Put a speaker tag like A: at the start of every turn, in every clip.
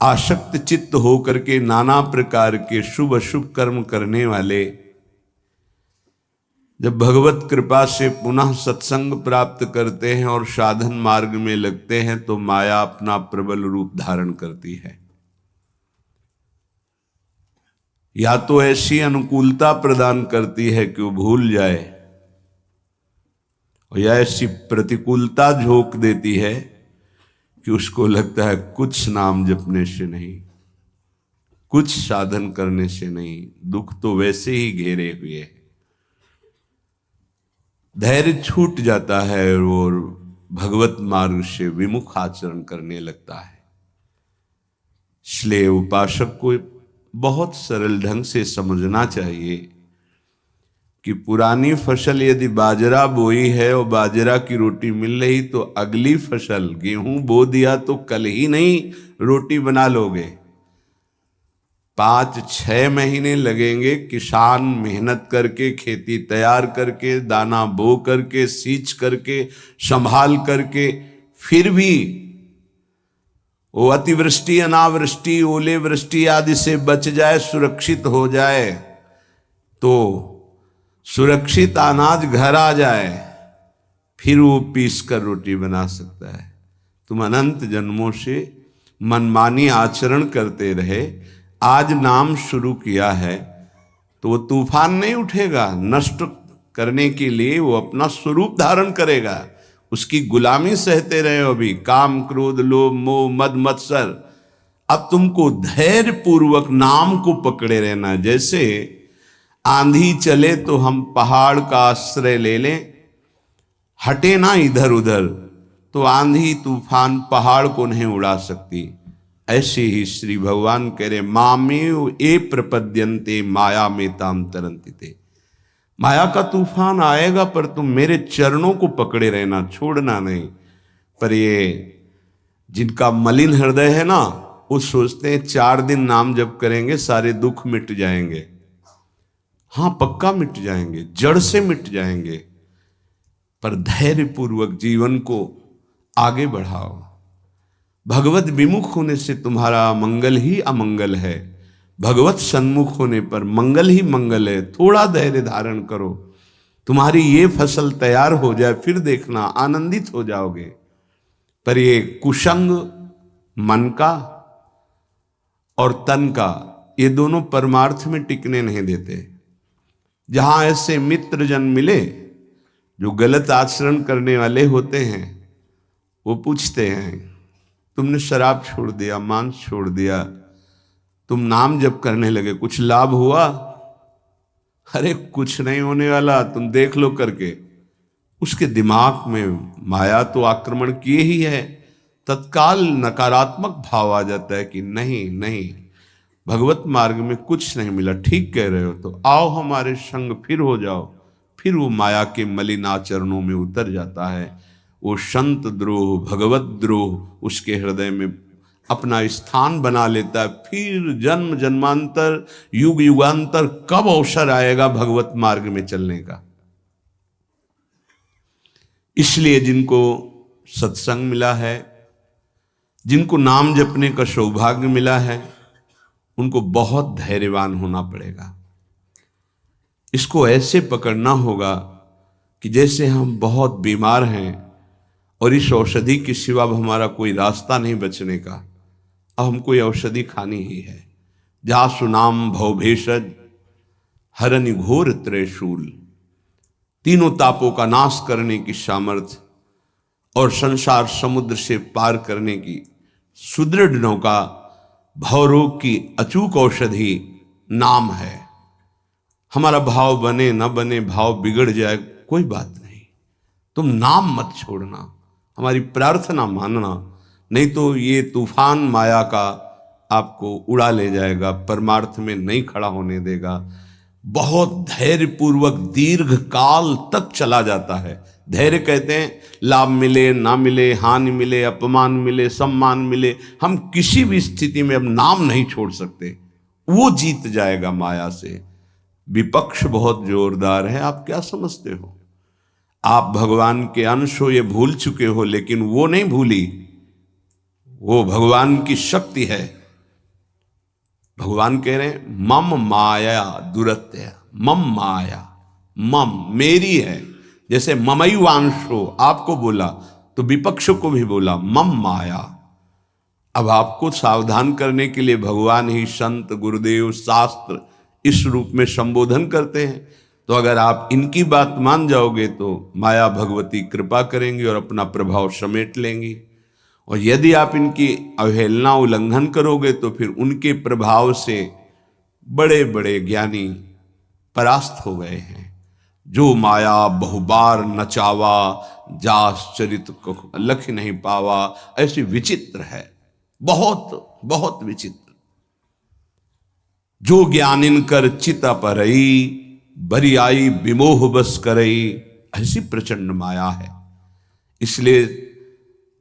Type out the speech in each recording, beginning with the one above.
A: आसक्त चित्त होकर के नाना प्रकार के शुभ अशुभ कर्म करने वाले जब भगवत कृपा से पुनः सत्संग प्राप्त करते हैं और साधन मार्ग में लगते हैं तो माया अपना प्रबल रूप धारण करती है। या तो ऐसी अनुकूलता प्रदान करती है कि वो भूल जाए, और या ऐसी प्रतिकूलता झोंक देती है कि उसको लगता है कुछ नाम जपने से नहीं, कुछ साधन करने से नहीं, दुख तो वैसे ही घेरे हुए है। धैर्य छूट जाता है और भगवत मार्ग से विमुख आचरण करने लगता है। इसलिए उपासक को बहुत सरल ढंग से समझना चाहिए कि पुरानी फसल यदि बाजरा बोई है और बाजरा की रोटी मिल रही तो अगली फसल गेहूं बो दिया तो कल ही नहीं रोटी बना लोगे। 5-6 महीने लगेंगे किसान मेहनत करके, खेती तैयार करके, दाना बो करके, सींच करके, संभाल करके, फिर भी वो अतिवृष्टि, अनावृष्टि, ओले वृष्टि आदि से बच जाए, सुरक्षित हो जाए, तो सुरक्षित अनाज घर आ जाए, फिर वो पीस कर रोटी बना सकता है। तुम अनंत जन्मों से मनमानी आचरण करते रहे, आज नाम शुरू किया है तो वो तूफान नहीं उठेगा, नष्ट करने के लिए वो अपना स्वरूप धारण करेगा। उसकी गुलामी सहते रहे हो अभी, काम क्रोध लोभ मोह मद मत्सर। अब तुमको धैर्य पूर्वक नाम को पकड़े रहना। जैसे आंधी चले तो हम पहाड़ का आश्रय ले लें, हटे ना इधर उधर, तो आंधी तूफान पहाड़ को नहीं उड़ा सकती। ऐसे ही श्री भगवान कह रहे मामेव ए प्रपद्यन्ते माया में ताम तरंति ते। माया का तूफान आएगा पर तुम मेरे चरणों को पकड़े रहना, छोड़ना नहीं। पर ये जिनका मलिन हृदय है ना, वो सोचते हैं 4 दिन नाम जप करेंगे सारे दुख मिट जाएंगे। हाँ, पक्का मिट जाएंगे, जड़ से मिट जाएंगे, पर धैर्य पूर्वक जीवन को आगे बढ़ाओ। भगवत विमुख होने से तुम्हारा मंगल ही अमंगल है, भगवत सन्मुख होने पर मंगल ही मंगल है। थोड़ा धैर्य धारण करो, तुम्हारी ये फसल तैयार हो जाए, फिर देखना आनंदित हो जाओगे। पर ये कुसंग मन का और तन का, ये दोनों परमार्थ में टिकने नहीं देते। जहां ऐसे मित्र जन मिले जो गलत आचरण करने वाले होते हैं, वो पूछते हैं तुमने शराब छोड़ दिया, मांस छोड़ दिया, तुम नाम जप करने लगे, कुछ लाभ हुआ? अरे कुछ नहीं होने वाला, तुम देख लो करके। उसके दिमाग में माया तो आक्रमण किए ही है। तत्काल नकारात्मक भाव आ जाता है कि नहीं नहीं, भगवत मार्ग में कुछ नहीं मिला, ठीक कह रहे हो, तो आओ हमारे संग, फिर हो जाओ। फिर वो माया के मलिन आचरणों में उतर जाता है। वो संत द्रोह, भगवत द्रोह उसके हृदय में अपना स्थान बना लेता है। फिर जन्म जन्मांतर, युग युगांतर कब अवसर आएगा भगवत मार्ग में चलने का। इसलिए जिनको सत्संग मिला है, जिनको नाम जपने का सौभाग्य मिला है, उनको बहुत धैर्यवान होना पड़ेगा। इसको ऐसे पकड़ना होगा कि जैसे हम बहुत बीमार हैं और इस औषधि के सिवा अब हमारा कोई रास्ता नहीं बचने का, अब हमको ये औषधि खानी ही है। जा सुनाम भवभेषज हरनि घोर त्रयशूल, तीनों तापों का नाश करने की सामर्थ्य और संसार समुद्र से पार करने की सुदृढ़ नौका, भवरोग की अचूक औषधि नाम है। हमारा भाव बने न बने, भाव बिगड़ जाए, कोई बात नहीं, तुम नाम मत छोड़ना, हमारी प्रार्थना मानना, नहीं तो ये तूफान माया का आपको उड़ा ले जाएगा, परमार्थ में नहीं खड़ा होने देगा। बहुत धैर्य पूर्वक दीर्घ काल तक चला जाता है। धैर्य कहते हैं लाभ मिले ना मिले, हानि मिले, अपमान मिले, सम्मान मिले, हम किसी भी स्थिति में अब नाम नहीं छोड़ सकते। वो जीत जाएगा माया से। विपक्ष बहुत जोरदार है, आप क्या समझते हो? आप भगवान के अंश हो, ये भूल चुके हो, लेकिन वो नहीं भूली, वो भगवान की शक्ति है। भगवान कह रहे हैं मम माया दुरत्य, मम माया, मम मेरी है। जैसे ममई वांशो आपको बोला तो विपक्ष को भी बोला मम माया। अब आपको सावधान करने के लिए भगवान ही संत गुरुदेव शास्त्र इस रूप में संबोधन करते हैं। तो अगर आप इनकी बात मान जाओगे तो माया भगवती कृपा करेंगी और अपना प्रभाव समेट लेंगी, और यदि आप इनकी अवहेलना उल्लंघन करोगे तो फिर उनके प्रभाव से बड़े बड़े ज्ञानी परास्त हो गए हैं। जो माया बहुबार नचावा, जास चरित को लख नहीं पावा, ऐसी विचित्र है, बहुत बहुत विचित्र। जो ज्ञानिन कर चित अपरई, बरियाई विमोह बस करई, ऐसी प्रचंड माया है। इसलिए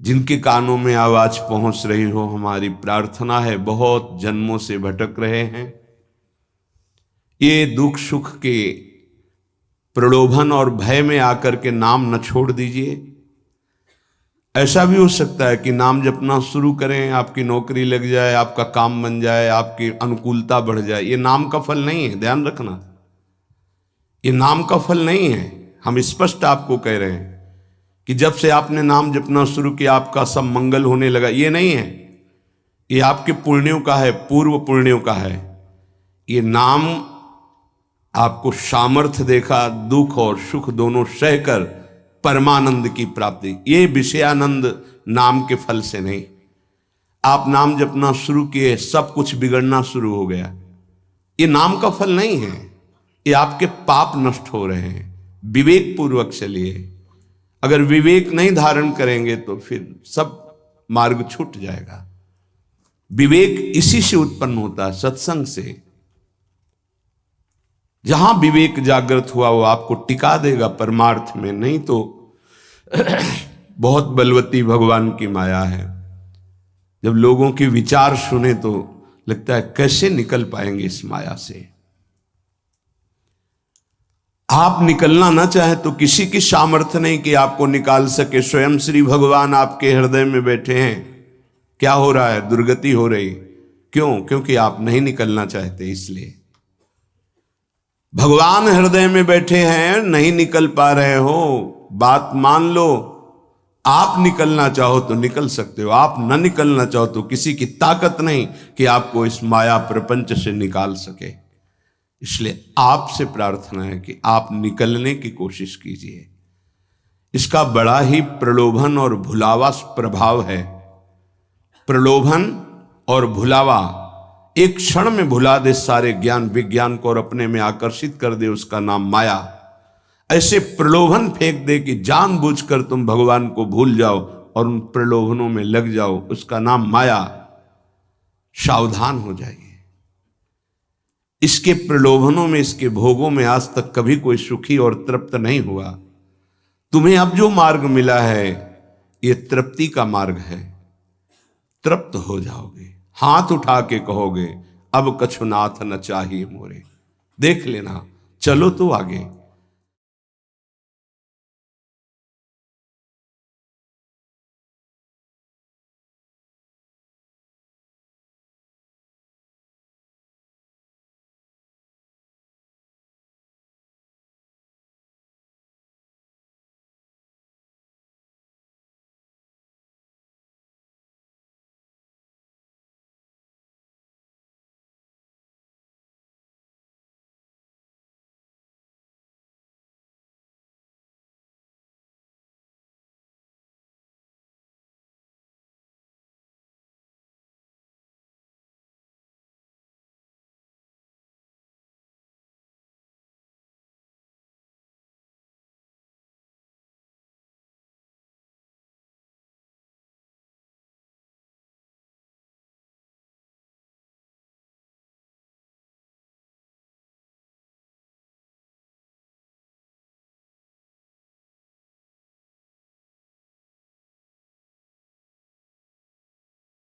A: जिनके कानों में आवाज पहुंच रही हो, हमारी प्रार्थना है, बहुत जन्मों से भटक रहे हैं, ये दुख सुख के प्रलोभन और भय में आकर के नाम न छोड़ दीजिए। ऐसा भी हो सकता है कि नाम जपना शुरू करें, आपकी नौकरी लग जाए, आपका काम बन जाए, आपकी अनुकूलता बढ़ जाए। ये नाम का फल नहीं है, ध्यान रखना, ये नाम का फल नहीं है। हम स्पष्ट आपको कह रहे हैं कि जब से आपने नाम जपना शुरू किया आपका सब मंगल होने लगा, ये नहीं है। ये आपके पुण्यों का है, पूर्व पुण्यों का है। ये नाम आपको सामर्थ्य देखा, दुख और सुख दोनों सहकर परमानंद की प्राप्ति। ये विषयानंद नाम के फल से नहीं। आप नाम जपना शुरू किए, सब कुछ बिगड़ना शुरू हो गया, ये नाम का फल नहीं है। ये आपके पाप नष्ट हो रहे हैं। विवेक पूर्वक चलिए। अगर विवेक नहीं धारण करेंगे तो फिर सब मार्ग छूट जाएगा। विवेक इसी से उत्पन्न होता है, सत्संग से। जहां विवेक जागृत हुआ वो आपको टिका देगा परमार्थ में, नहीं तो बहुत बलवती भगवान की माया है। जब लोगों के विचार सुने तो लगता है कैसे निकल पाएंगे इस माया से। आप निकलना ना चाहे तो किसी की सामर्थ्य नहीं कि आपको निकाल सके। स्वयं श्री भगवान आपके हृदय में बैठे हैं। क्या हो रहा है? दुर्गति हो रही। क्यों? क्योंकि आप नहीं निकलना चाहते, इसलिए। भगवान हृदय में बैठे हैं, नहीं निकल पा रहे हो, बात मान लो। आप निकलना चाहो तो निकल सकते हो, आप न निकलना चाहो तो किसी की ताकत नहीं कि आपको इस माया प्रपंच से निकाल सके। इसलिए आपसे प्रार्थना है कि आप निकलने की कोशिश कीजिए। इसका बड़ा ही प्रलोभन और भुलावा प्रभाव है। प्रलोभन और भुलावा एक क्षण में भुला दे सारे ज्ञान विज्ञान को और अपने में आकर्षित कर दे, उसका नाम माया। ऐसे प्रलोभन फेंक दे कि जानबूझकर तुम भगवान को भूल जाओ और उन प्रलोभनों में लग जाओ, उसका नाम माया। सावधान हो जाइए। इसके प्रलोभनों में, इसके भोगों में आज तक कभी कोई सुखी और तृप्त नहीं हुआ। तुम्हें अब जो मार्ग मिला है ये तृप्ति का मार्ग है। तृप्त हो जाओगे, हाथ उठा के कहोगे अब कछु नाथ न चाहिए मोरे। देख लेना, चलो तो आगे।